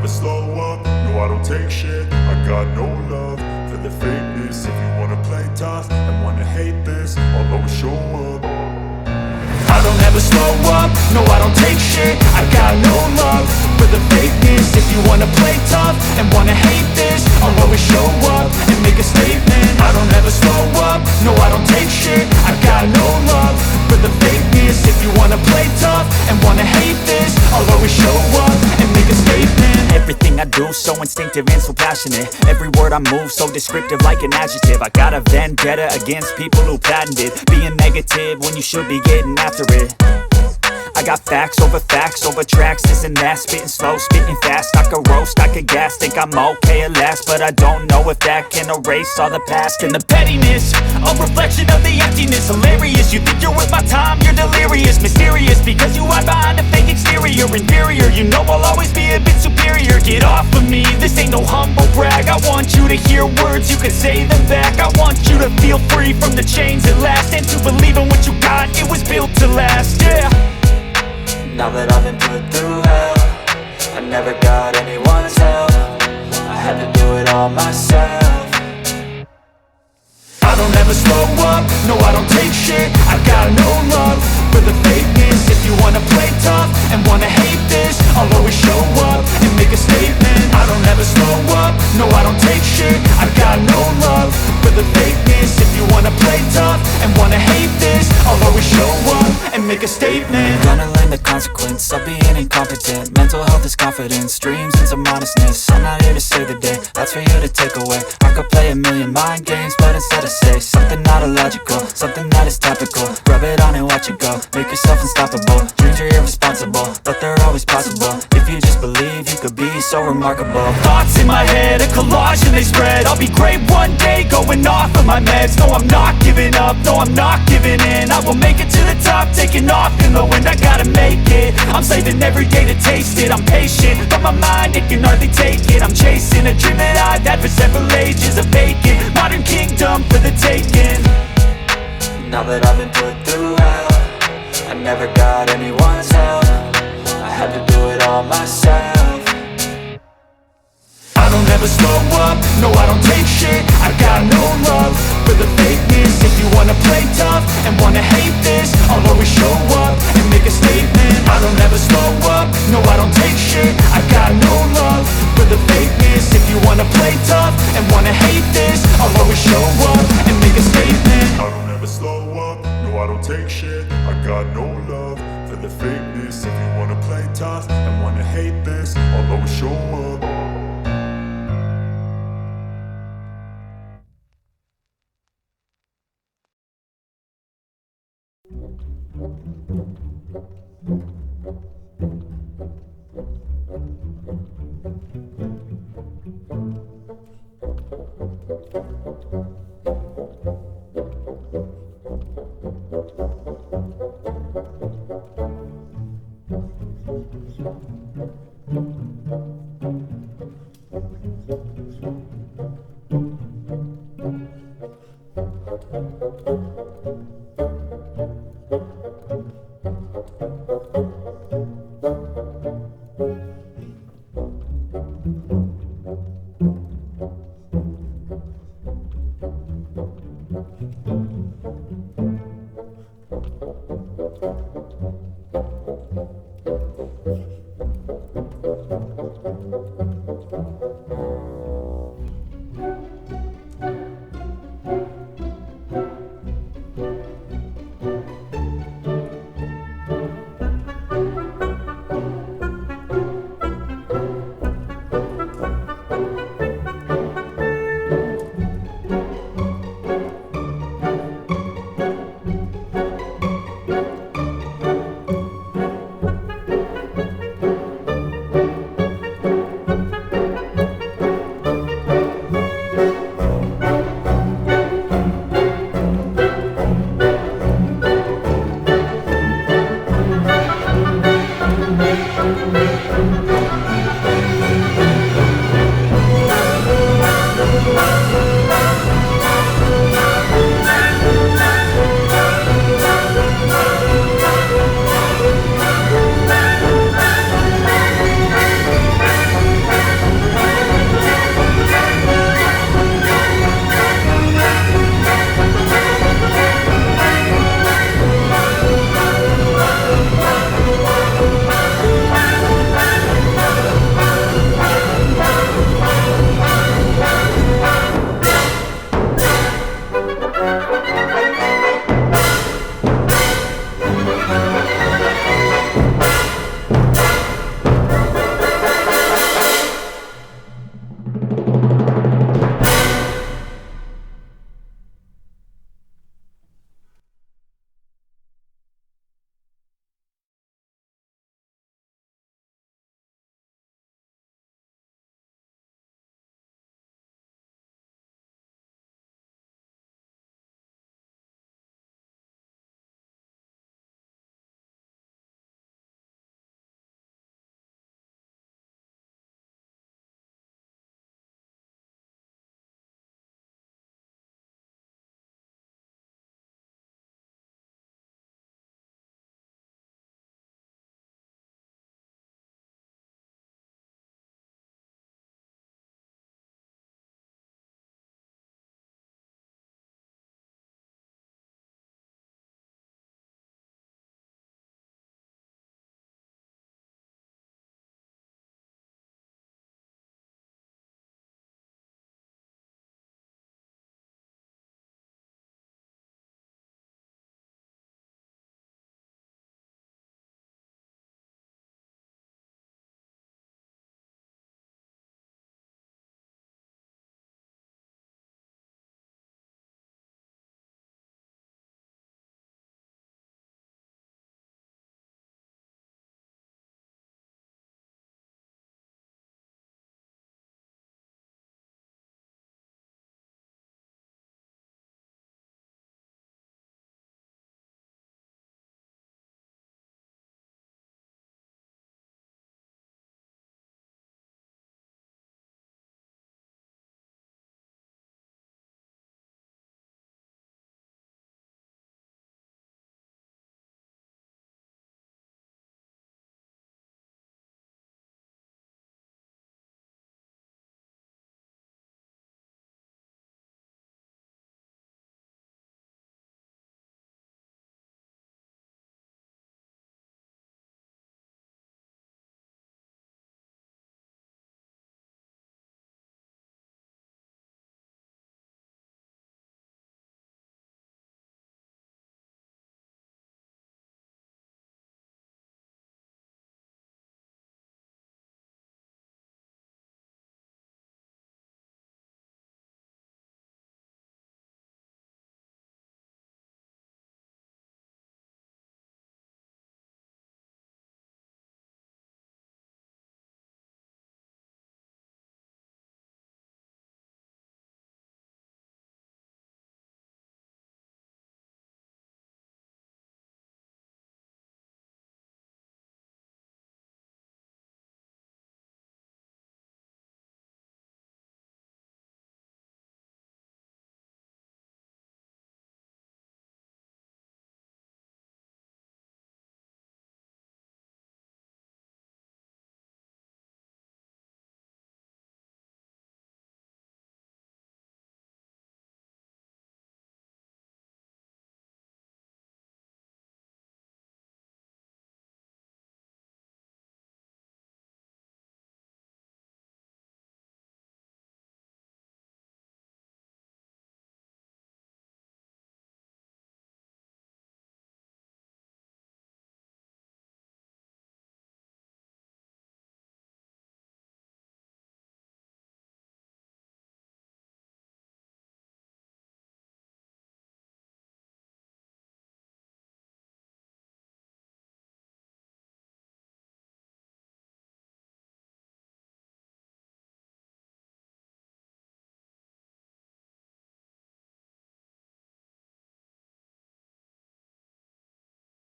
slow up, no I don't take shit. I got no love for the fakeness. If you wanna play tough and wanna hate this, I'll always show up. I don't ever slow up, no I don't take shit. I got no love for the fakeness. If you wanna play tough and wanna hate this, I'll always show up and make a statement. I don't ever slow up, no I don't take shit. I got no love for the fakeness. If you wanna play tough and wanna hate this, I'll always show up and make a statement. Everything I do so instinctive and so passionate. Every word I move so descriptive like an adjective. I got a vendetta against people who patented being negative when you should be getting after it. I got facts over tracks, this and that. Spitting slow, spitting fast, I could roast, I could gas. Think I'm okay at last, but I don't know if that can erase all the past. And the pettiness, a reflection of the emptiness. Hilarious, you think you're worth my time, you're delirious. Mysterious, because you hide behind a fake exterior. Inferior, you know I'll always be a bit superior. Get off of me, this ain't no humble brag. I want you to hear words, you can say them back. I want you to feel free from the chains at last, and to believe in what you got, it was built to last, yeah. Now that I've been put through hell, I never got anyone's help. I had to do it all myself. I don't ever slow up, no I don't take shit. I got no love for the fakeness. If you wanna play tough and wanna hate this, I'll always show up and make a statement. I don't ever slow up, no I don't take shit. I got no love for the fakeness. If you wanna play tough and wanna hate this, I'll always show up and make a statement. Gonna learn the consequence of being incompetent. Mental health is confidence, dreams and some modestness. I'm not here to save the day, that's for you to take away. I could play a million mind games, but instead I say something not illogical, something that is topical. Rub it on and watch it go, make yourself unstoppable. Dreams are irresponsible, but they're always possible. If you just believe, you could be so remarkable. Thoughts in my head, a collage and they spread. I'll be great one day, going off of my meds. No, I'm not giving up, no, I'm not giving in. I will make it to the top, taking off in the wind. I gotta make it, I'm saving every day to taste it. I'm patient, but my mind, it can hardly take it. I'm chasing a dream that I've had for several ages. A vacant, modern kingdom for the taking. Now that I've been put through hell, I never got anyone's help. I had to do it all myself. I don't ever slow up, no I don't take shit. I got no love for the fakeness. If you wanna play tough and wanna hate this, I'll always show up and make a statement. I don't ever slow up, no I don't take shit. I got no love for the fakeness. If you wanna play tough and wanna hate this, I'll always show up and make a statement. I don't ever slow up, no I don't take shit. I got no love for the fakeness. If you wanna play tough and wanna hate this, I'll always show up.